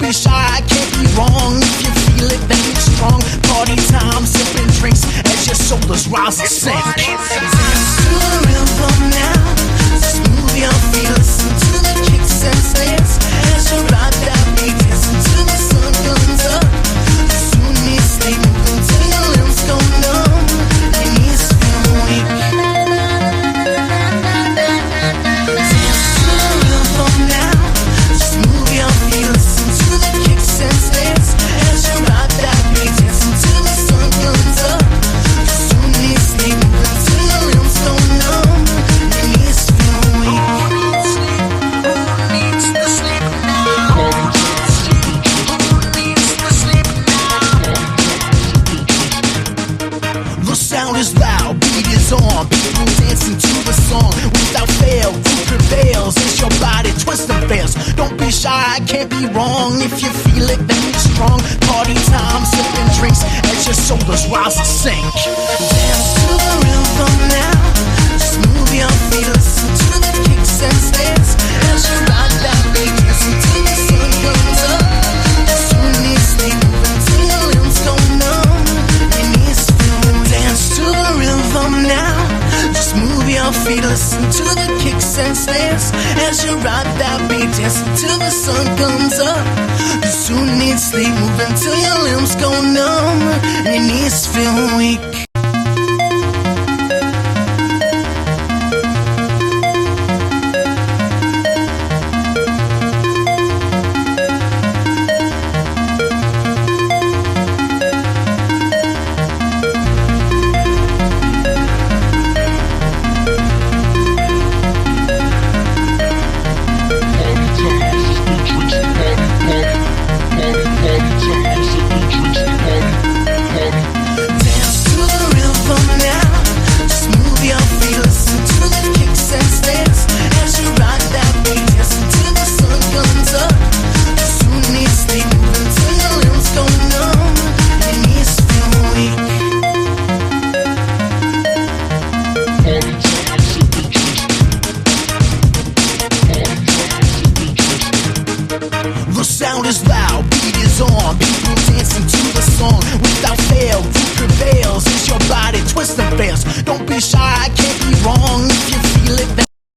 be shy, I can't be wrong. If you feel it, then it's strong. Party time, sipping drinks as your shoulders rise and sink. Dance to the rhythm now. Just move your feet, listen to the kicks and snares as you ride that beat. Dancing till the sun comes up. Soon you sleep until your limbs go numb. Your knees feel weak. Dance to the rhythm now. Just move your feet, listen to the kicks and snares as you ride that beat. Dancing till the sun comes up. Soon you sleep until your limbs go numb. Your knees feel weak. Who needs the sleep now? Who needs the sleep now? The sound is loud, beat is on. People dancing to the song without fail. Who prevails as your body twists and fails. Don't be shy, can't be wrong. If you feel it, then it's strong. Party time, sipping drinks as your shoulders rise and sink. Dance to the rhythm now. Just move your feet, listen to the kicks and snares as you ride that beat. Dancing till the sun comes up. Soon you sleep until your limbs go numb. Your knees feel weak. Dance to the rhythm now. Just move your feet, listen to the kicks and snares as you ride that beat. Dancing till the sun comes up. You soon need sleep, move until your limbs go numb and your knees feel weak. Dance to the rhythm now. Just move your feet, listen to the kicks and snares as you ride that beat. Dancing till the sun comes up. Soon need sleep, move until your limbs go numb. Your knees feel weak. The sound is loud, beat is on. People dancing to the song without fail. Who prevails as your body twists and fails. Don't be shy, can't be wrong. If you feel it, then